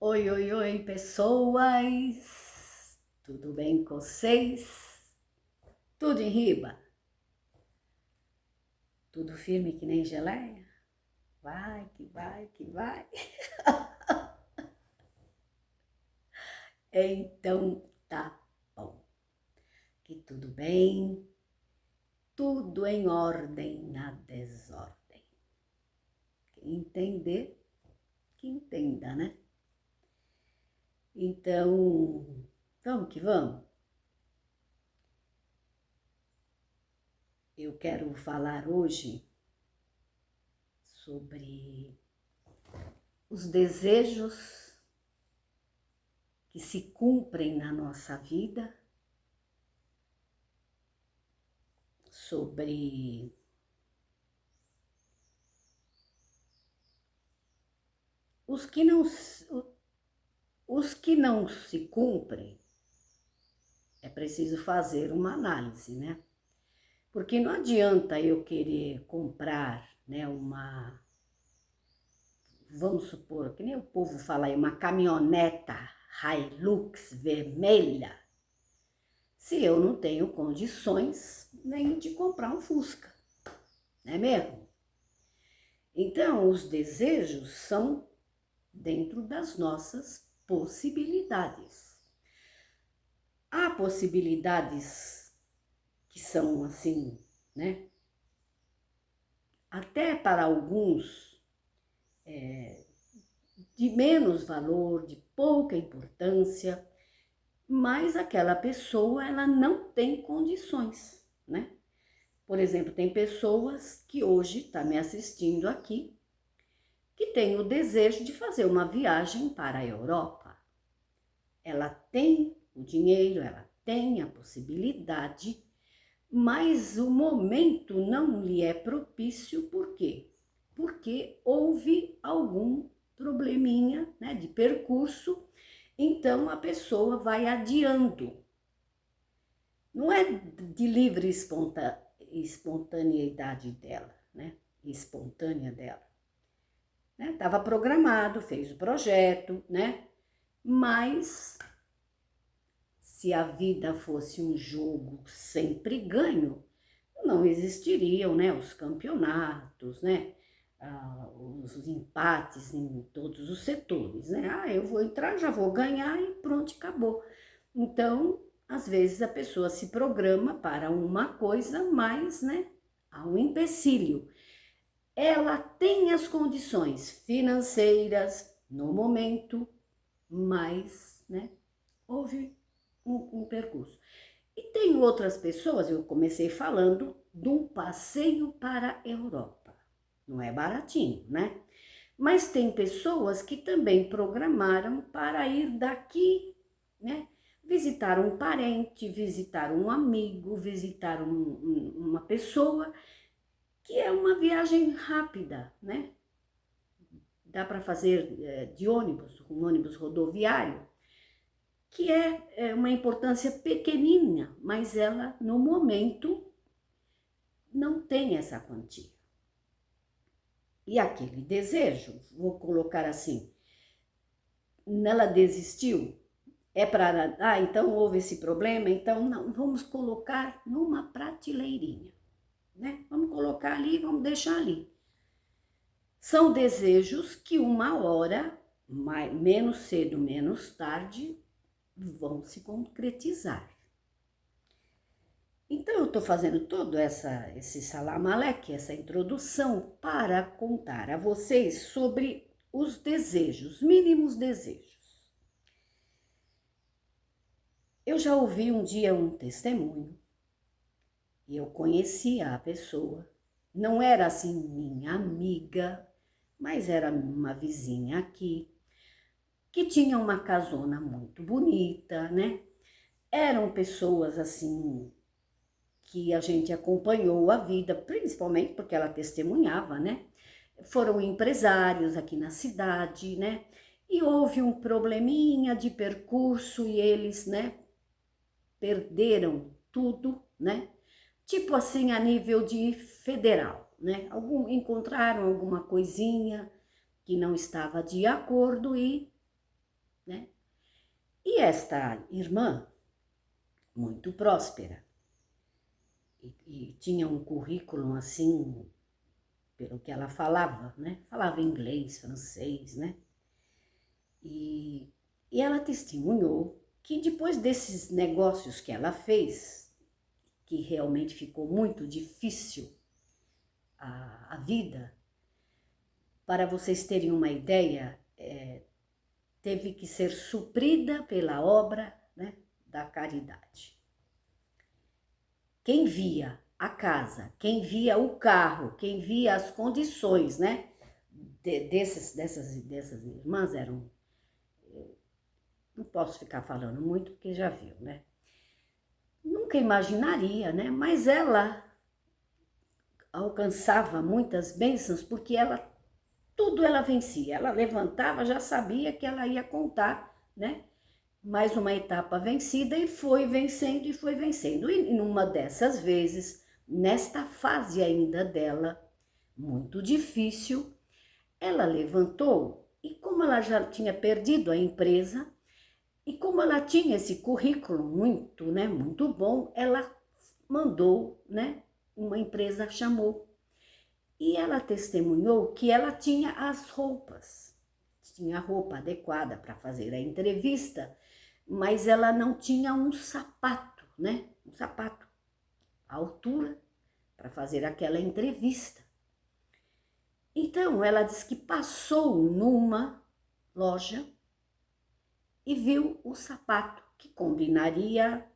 Oi, oi, oi, pessoas! Tudo bem com vocês? Tudo em riba? Tudo firme que nem geleia? Vai, que vai, que vai! Então tá bom. Que tudo bem, tudo em ordem na desordem. Quem entender, que entenda, né? Então, vamos que vamos. Eu quero falar hoje sobre os desejos que se cumprem na nossa vida, sobre os que não se cumprem. É preciso fazer uma análise, né? Porque não adianta eu querer comprar, né, vamos supor, que nem o povo fala aí, uma caminhoneta Hilux vermelha, se eu não tenho condições nem de comprar um Fusca, não é mesmo? Então, os desejos são dentro das nossas possibilidades. Há possibilidades que são assim, né? Até para alguns de menos valor, de pouca importância, mas aquela pessoa ela não tem condições, né? Por exemplo, tem pessoas que hoje estão me assistindo aqui que têm o desejo de fazer uma viagem para a Europa. Ela tem o dinheiro, ela tem a possibilidade, mas o momento não lhe é propício, por quê? Porque houve algum probleminha, né, de percurso, então a pessoa vai adiando. Não é de livre espontaneidade dela, né? Espontânea dela. Estava programado, fez o projeto, né? Mas se a vida fosse um jogo sempre ganho, não existiriam, né, os campeonatos, né, os empates em todos os setores, né? Eu vou entrar, já vou ganhar e pronto, acabou. Então, às vezes a pessoa se programa para uma coisa, mas, né, há um empecilho. Ela tem as condições financeiras no momento, mas, né, houve um percurso. E tem outras pessoas, eu comecei falando de um passeio para a Europa. Não é baratinho, né? Mas tem pessoas que também programaram para ir daqui, né? Visitar um parente, visitar um amigo, visitar uma pessoa, que é uma viagem rápida, né? Dá para fazer de ônibus, um ônibus rodoviário, que é uma importância pequenina, mas ela, no momento, não tem essa quantia. E aquele desejo, vou colocar assim, ela desistiu, é para, então houve esse problema, então não, vamos colocar numa prateleirinha, né? Vamos colocar ali, vamos deixar ali. São desejos que uma hora, menos cedo, menos tarde, vão se concretizar. Então eu estou fazendo todo esse salamaleque, essa introdução para contar a vocês sobre os desejos, mínimos desejos. Eu já ouvi um dia um testemunho e eu conhecia a pessoa. Não era assim minha amiga, mas era uma vizinha aqui, que tinha uma casona muito bonita, né? Eram pessoas assim que a gente acompanhou a vida, principalmente porque ela testemunhava, né? Foram empresários aqui na cidade, né? E houve um probleminha de percurso e eles, né, perderam tudo, né? Tipo assim, a nível de federal, né? Encontraram alguma coisinha que não estava de acordo e né? E esta irmã, muito próspera, e tinha um currículo assim, pelo que ela falava, né? Falava inglês, francês, né? E ela testemunhou que depois desses negócios que ela fez, que realmente ficou muito difícil a vida, para vocês terem uma ideia, teve que ser suprida pela obra, né, da caridade. Quem via a casa, quem via o carro, quem via as condições, né, dessas irmãs eram... Não posso ficar falando muito porque já viu, né? Nunca imaginaria, né? Mas ela alcançava muitas bênçãos porque tudo ela vencia. Ela levantava, já sabia que ela ia contar, né? Mais uma etapa vencida e foi vencendo e foi vencendo. E numa dessas vezes, nesta fase ainda dela, muito difícil, ela levantou e como ela já tinha perdido a empresa e como ela tinha esse currículo muito, né, muito bom, ela mandou, né, uma empresa chamou e ela testemunhou que ela tinha as roupas, tinha a roupa adequada para fazer a entrevista, mas ela não tinha um sapato, né? Um sapato à altura para fazer aquela entrevista. Então, ela disse que passou numa loja e viu o sapato que combinaria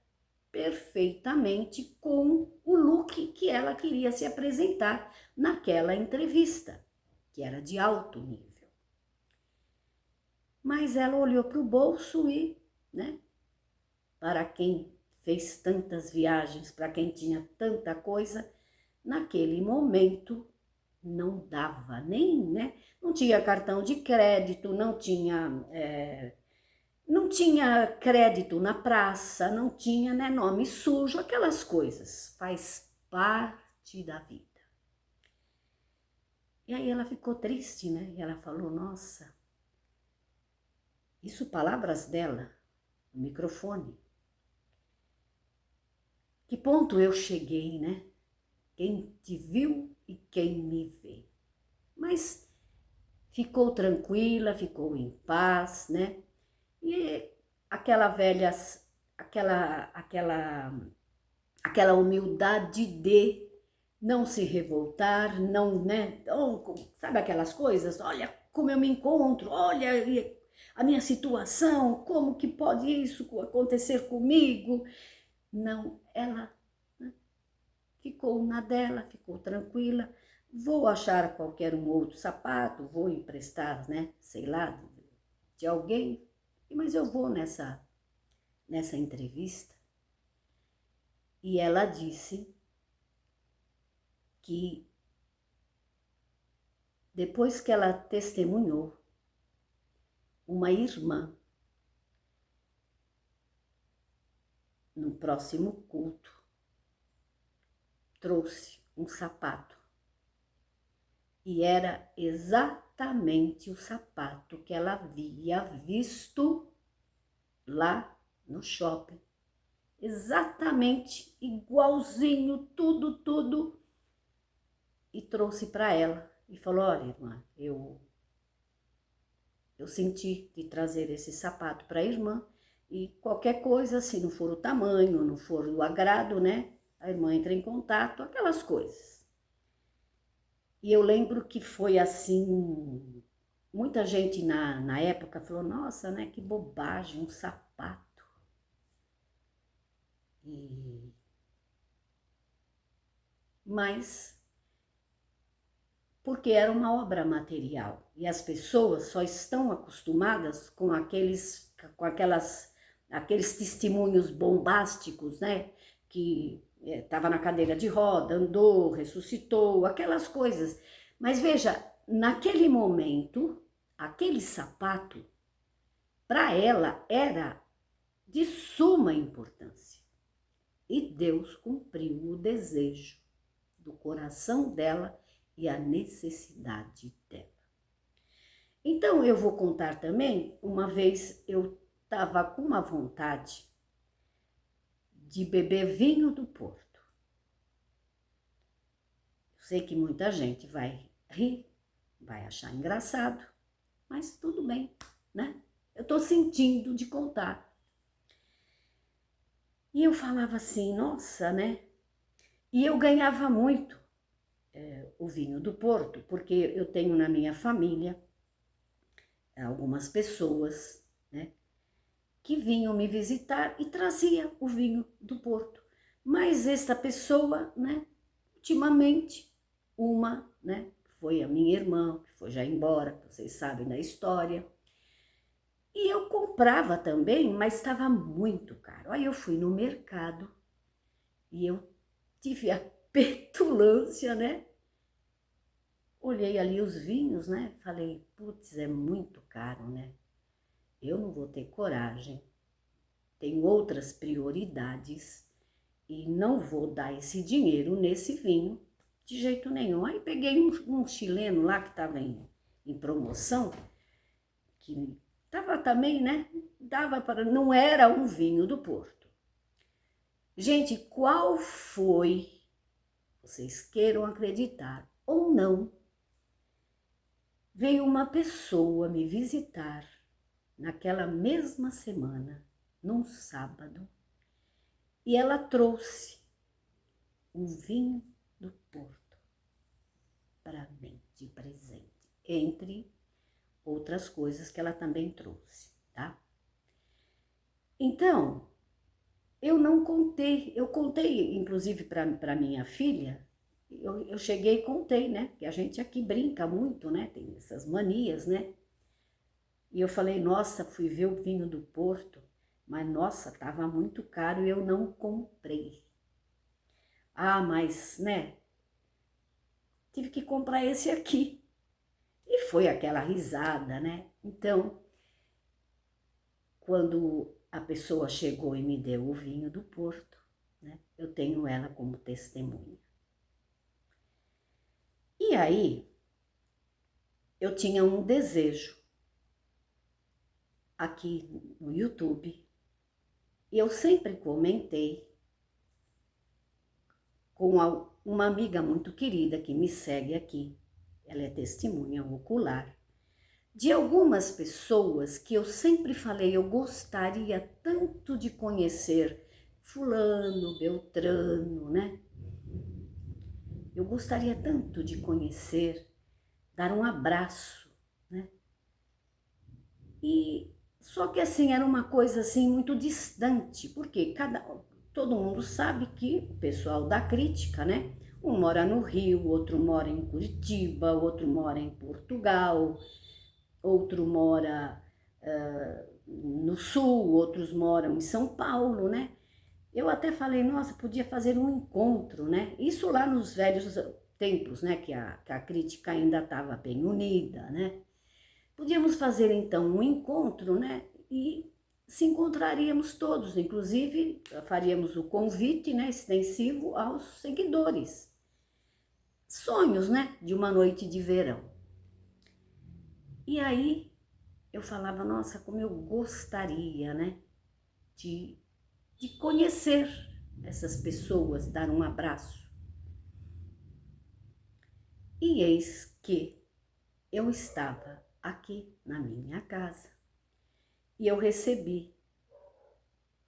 perfeitamente com o look que ela queria se apresentar naquela entrevista, que era de alto nível. Mas ela olhou para o bolso e, né, para quem fez tantas viagens, para quem tinha tanta coisa, naquele momento não dava nem, né? Não tinha cartão de crédito, não tinha crédito na praça, não tinha, né, nome sujo, aquelas coisas. Faz parte da vida. E aí ela ficou triste, né? E ela falou, nossa, isso palavras dela, no microfone. Que ponto eu cheguei, né? Quem te viu e quem me vê. Mas ficou tranquila, ficou em paz, né? E aquela velha, aquela humildade de não se revoltar, não, né? Sabe aquelas coisas? Olha como eu me encontro, olha a minha situação, como que pode isso acontecer comigo? Não, ela ficou na dela, ficou tranquila. Vou achar qualquer um outro sapato, vou emprestar, né? Sei lá, de alguém, mas eu vou nessa entrevista. E ela disse que depois que ela testemunhou, uma irmã, no próximo culto, trouxe um sapato. E era exatamente o sapato que ela havia visto lá no shopping. Exatamente igualzinho, tudo. E trouxe para ela. E falou, olha, irmã, eu senti de trazer esse sapato para a irmã. E qualquer coisa, se não for o tamanho, não for o agrado, né? A irmã entra em contato, aquelas coisas. E eu lembro que foi assim, muita gente na época falou, nossa, né, que bobagem, um sapato. Mas, porque era uma obra material, e as pessoas só estão acostumadas com aqueles testemunhos bombásticos, né, que estava na cadeira de roda, andou, ressuscitou, aquelas coisas. Mas veja, naquele momento, aquele sapato, para ela, era de suma importância. E Deus cumpriu o desejo do coração dela e a necessidade dela. Então, eu vou contar também, uma vez eu estava com uma vontade de beber vinho do Porto. Eu sei que muita gente vai rir, vai achar engraçado, mas tudo bem, né? Eu tô sentindo de contar. E eu falava assim, nossa, né? E eu ganhava muito o vinho do Porto, porque eu tenho na minha família algumas pessoas, né, que vinham me visitar e trazia o vinho do Porto. Mas esta pessoa, né, ultimamente, né, foi a minha irmã, que foi já embora, vocês sabem da história. E eu comprava também, mas estava muito caro. Aí eu fui no mercado e eu tive a petulância, né? Olhei ali os vinhos, né? Falei, putz, é muito caro, né? Eu não vou ter coragem. Tenho outras prioridades e não vou dar esse dinheiro nesse vinho de jeito nenhum. Aí peguei um chileno lá que estava em promoção, que estava também, né? Dava para, não era um vinho do Porto. Gente, qual foi, vocês queiram acreditar ou não, veio uma pessoa me visitar naquela mesma semana, num sábado, e ela trouxe um vinho do Porto para mim de presente, entre outras coisas que ela também trouxe, tá? Então, eu não contei, eu contei inclusive para minha filha, eu cheguei e contei, né? Que a gente aqui brinca muito, né? Tem essas manias, né? E eu falei, nossa, fui ver o vinho do Porto, mas nossa, tava muito caro e eu não comprei. Ah, mas, né? Tive que comprar esse aqui. E foi aquela risada, né? Então, quando a pessoa chegou e me deu o vinho do Porto, né? Eu tenho ela como testemunha. E aí, eu tinha um desejo aqui no YouTube, e eu sempre comentei com uma amiga muito querida que me segue aqui, ela é testemunha ocular, de algumas pessoas que eu sempre falei, eu gostaria tanto de conhecer fulano, beltrano, né? Eu gostaria tanto de conhecer, dar um abraço, né? E só que assim, era uma coisa assim muito distante, porque todo mundo sabe que o pessoal da crítica, né? Um mora no Rio, outro mora em Curitiba, outro mora em Portugal, outro mora no Sul, outros moram em São Paulo, né? Eu até falei, nossa, podia fazer um encontro, né? Isso lá nos velhos tempos, né? Que a crítica ainda estava bem unida, né? Podíamos fazer então um encontro, né? E se encontraríamos todos, inclusive faríamos o convite, né, extensivo aos seguidores. Sonhos, né, de uma noite de verão. E aí eu falava, nossa, como eu gostaria, né, de conhecer essas pessoas, dar um abraço. E eis que eu estava aqui na minha casa e eu recebi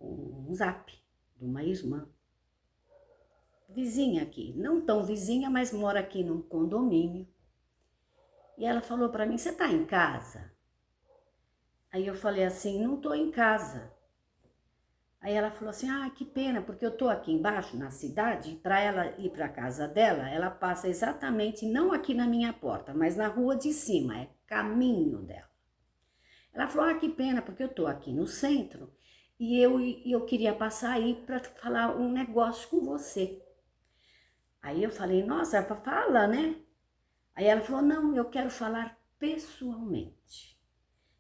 um zap de uma irmã, vizinha aqui, não tão vizinha, mas mora aqui num condomínio. E ela falou para mim, você tá em casa? Aí eu falei assim, não tô em casa. Aí ela falou assim, ah, que pena, porque eu tô aqui embaixo na cidade, para ela ir para casa dela, ela passa exatamente, não aqui na minha porta, mas na rua de cima, é caminho dela. Ela falou, ah, que pena, porque eu tô aqui no centro e eu queria passar aí para falar um negócio com você. Aí eu falei, nossa, fala, né? Aí ela falou, não, eu quero falar pessoalmente.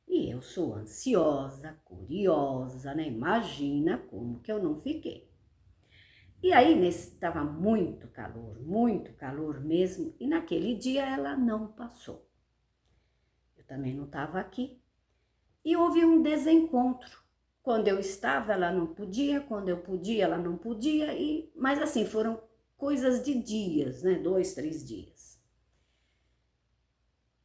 E eu sou ansiosa, curiosa, né? Imagina como que eu não fiquei. E aí, estava muito calor mesmo, e naquele dia ela não passou. Eu também não estava aqui. E houve um desencontro. Quando eu estava, ela não podia, quando eu podia, ela não podia, mas assim, foram coisas de dias, né? 2, 3 dias.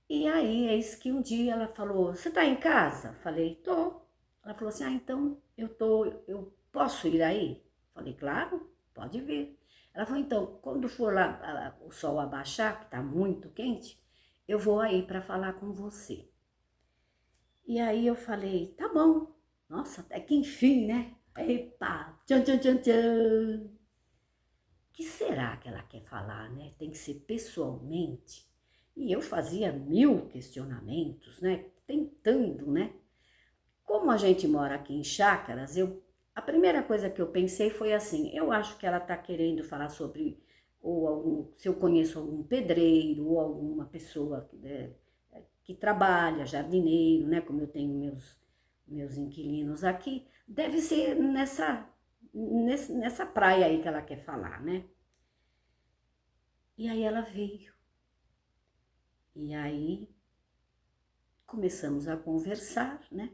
E aí, eis que um dia ela falou, você tá em casa? Falei, tô. Ela falou assim, então eu posso ir aí? Falei, claro, pode vir. Ela falou, então, quando for lá o sol abaixar, que tá muito quente, eu vou aí para falar com você. E aí eu falei, tá bom. Nossa, até que enfim, né? Epa, tchan, tchan, tchan, tchan. O que será que ela quer falar, né? Tem que ser pessoalmente. E eu fazia 1000 questionamentos, né? Tentando, né? Como a gente mora aqui em Chácaras, a primeira coisa que eu pensei foi assim, eu acho que ela tá querendo falar sobre, se eu conheço algum pedreiro ou alguma pessoa, né, que trabalha, jardineiro, né? Como eu tenho meus inquilinos aqui, deve ser nessa praia aí que ela quer falar, né? E aí ela veio. E aí começamos a conversar, né?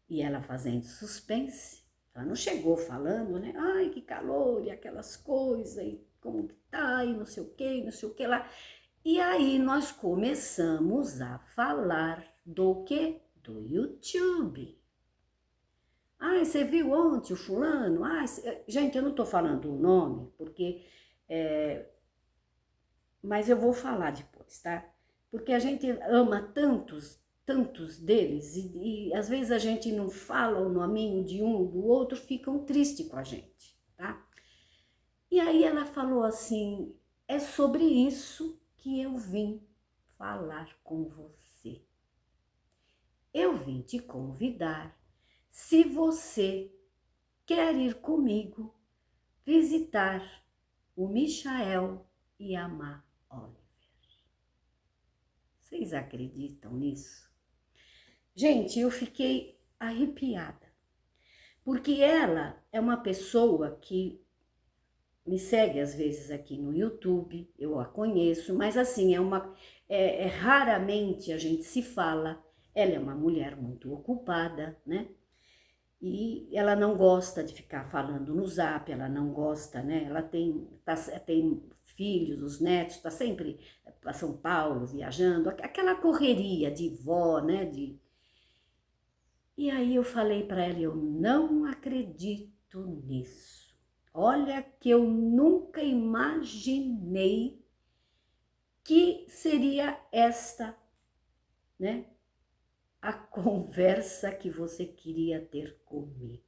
E ela fazendo suspense. Ela não chegou falando, né? Ai, que calor e aquelas coisas, e como que tá, e não sei o que, não sei o que lá. E aí nós começamos a falar do quê? Do YouTube. Ai, você viu ontem o fulano? Ai, gente, eu não tô falando o nome, porque... mas eu vou falar depois, tá? Porque a gente ama tantos deles, e às vezes a gente não fala o nominho de um, do outro, ficam tristes com a gente, tá? E aí ela falou assim, é sobre isso que eu vim falar com você. Eu vim te convidar, se você quer ir comigo visitar o Michael e a Má Oliver. Vocês acreditam nisso? Gente, eu fiquei arrepiada, porque ela é uma pessoa que me segue às vezes aqui no YouTube, eu a conheço, mas assim, raramente a gente se fala. Ela é uma mulher muito ocupada, né? E ela não gosta de ficar falando no Zap, ela não gosta, né? Ela tem filhos, os netos, tá sempre para São Paulo viajando, aquela correria de vó, né? E aí eu falei para ela, eu não acredito nisso. Olha que eu nunca imaginei que seria esta, né? A conversa que você queria ter comigo.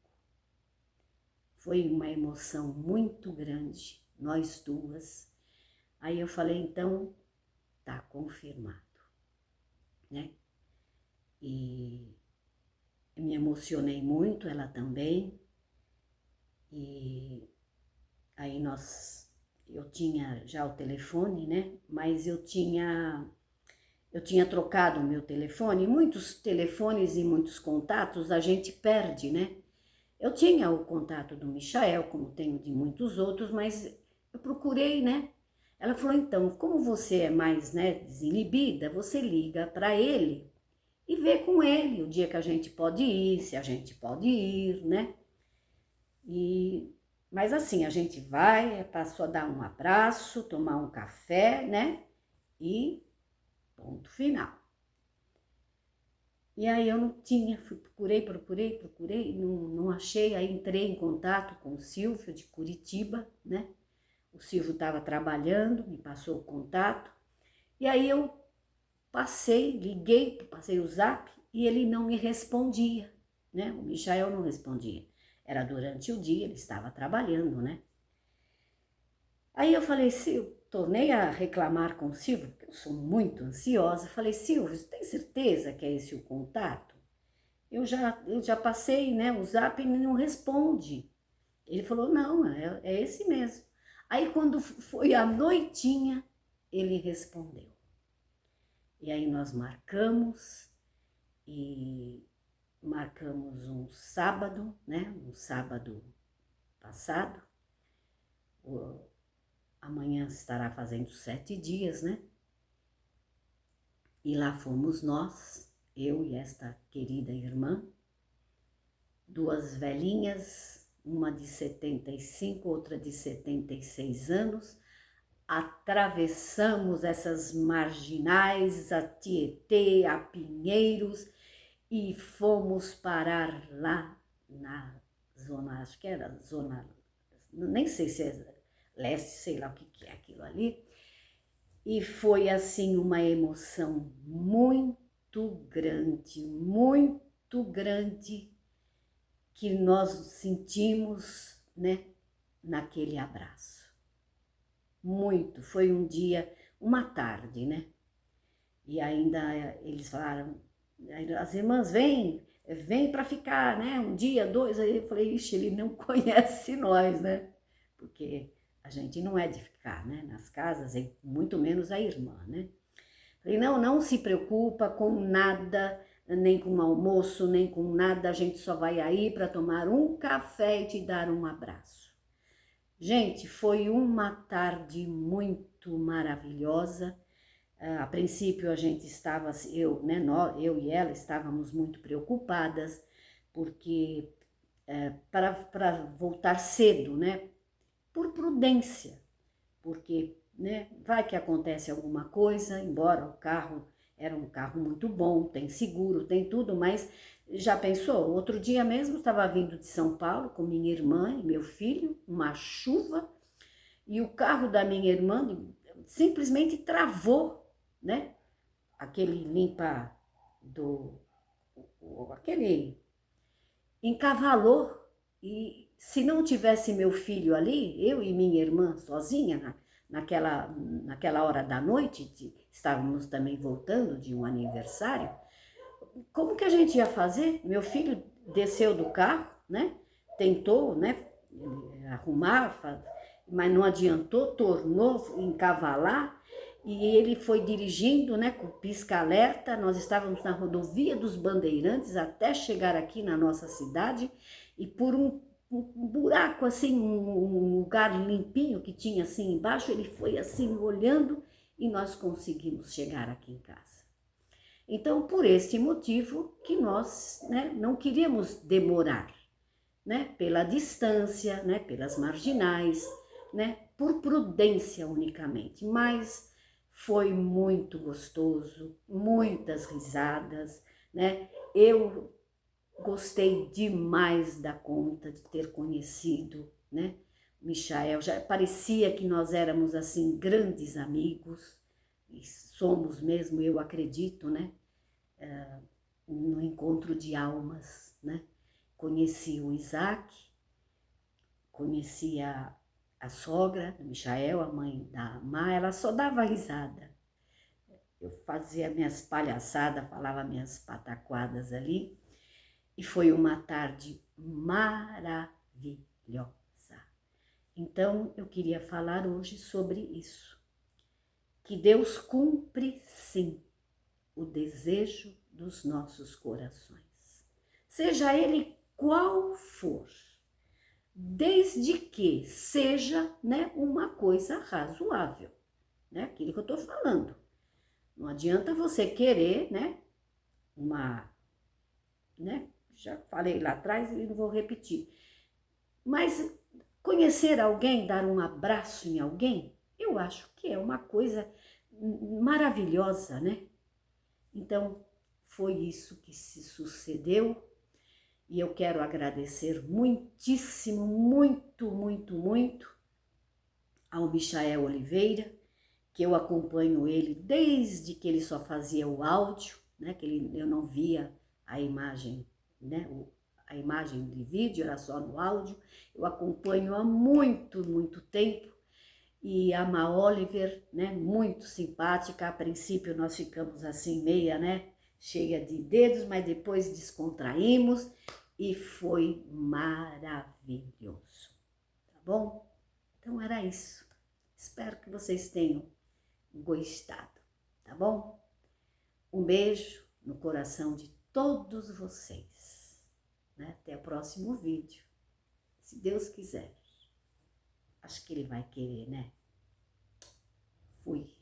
Foi uma emoção muito grande, nós duas. Aí eu falei, então, tá confirmado, né? E me emocionei muito, ela também. E aí eu tinha já o telefone, né? Mas eu tinha trocado o meu telefone. Muitos telefones e muitos contatos a gente perde, né? Eu tinha o contato do Michael, como tenho de muitos outros, mas eu procurei, né? Ela falou, então, como você é mais, né, desinibida, você liga para ele e vê com ele o dia que a gente pode ir, se a gente pode ir, né? Mas assim, a gente vai, é para só dar um abraço, tomar um café, né? E ponto final. E aí eu não tinha, procurei, não achei, aí entrei em contato com o Silvio de Curitiba, né? O Silvio estava trabalhando, me passou o contato, e aí eu passei o Zap e ele não me respondia, né? O Michael não respondia. Era durante o dia, ele estava trabalhando, né? Aí eu falei, Silvio, tornei a reclamar com o Silvio, porque eu sou muito ansiosa. Falei, Silvio, você tem certeza que é esse o contato? Eu já passei, né, o Zap e não responde. Ele falou, não, é esse mesmo. Aí quando foi à noitinha, ele respondeu. E aí nós marcamos um sábado, né, um sábado passado. Amanhã estará fazendo 7 dias, né? E lá fomos nós. eu e esta querida irmã, duas velhinhas, uma de 75, outra de 76 anos, atravessamos essas marginais, a Tietê, a Pinheiros, e fomos parar lá na zona, acho que era zona, nem sei se é leste, sei lá o que é aquilo ali, e foi assim uma emoção muito grande que nós sentimos, né, naquele abraço. Muito, foi um dia, uma tarde, né? E ainda eles falaram, as irmãs vem para ficar, né? Um dia, dois, aí eu falei, ixi, ele não conhece nós, né? Porque a gente não é de ficar, né? Nas casas, e muito menos a irmã, né? Falei, não se preocupa com nada, nem com almoço, nem com nada, a gente só vai aí para tomar um café e te dar um abraço. Gente, foi uma tarde muito maravilhosa. A princípio a gente estava, eu e ela estávamos muito preocupadas, porque para voltar cedo, né? Por prudência, porque, né, vai que acontece alguma coisa, embora o carro era um carro muito bom, tem seguro, tem tudo, mas já pensou? Outro dia mesmo estava vindo de São Paulo com minha irmã e meu filho, uma chuva, e o carro da minha irmã simplesmente travou, né? Aquele limpa aquele encavalou, e se não tivesse meu filho ali, eu e minha irmã sozinha, naquela hora da noite, estávamos também voltando de um aniversário, como que a gente ia fazer? Meu filho desceu do carro, né? Tentou, né, arrumar, mas não adiantou, tornou encavalar, e ele foi dirigindo, né, com pisca-alerta. Nós estávamos na rodovia dos Bandeirantes até chegar aqui na nossa cidade, e por um buraco assim, um lugar limpinho que tinha assim embaixo, ele foi assim olhando e nós conseguimos chegar aqui em casa. Então, por este motivo que nós, né, não queríamos demorar, né, pela distância, né, pelas marginais, né, por prudência unicamente, mas foi muito gostoso, muitas risadas, né? Eu gostei demais da conta de ter conhecido, né, Michael. Já parecia que nós éramos assim grandes amigos, e somos mesmo, eu acredito, né, no encontro de almas, né? Conheci o Isaac, conheci a sogra do Michael, a mãe da Má, ela só dava risada. Eu fazia minhas palhaçadas, falava minhas pataquadas ali, e foi uma tarde maravilhosa. Então, eu queria falar hoje sobre isso, que Deus cumpre sim o desejo dos nossos corações, seja ele qual for, desde que seja, né, uma coisa razoável, né, aquilo que eu tô falando. Não adianta você querer, né, já falei lá atrás e não vou repetir, mas conhecer alguém, dar um abraço em alguém, eu acho que é uma coisa maravilhosa, né? Então, foi isso que se sucedeu, e eu quero agradecer muitíssimo, muito ao Michael Oliveira, que eu acompanho ele desde que ele só fazia o áudio, né, eu não via a imagem, né, a imagem de vídeo, era só no áudio. Eu acompanho há muito tempo, e a Ma Oliver, né, muito simpática. A princípio nós ficamos assim meia, né, cheia de dedos, mas depois descontraímos e foi maravilhoso, tá bom? Então era isso. Espero que vocês tenham gostado, tá bom? Um beijo no coração de todos vocês, né? Até o próximo vídeo, se Deus quiser. Acho que ele vai querer, né? Fui.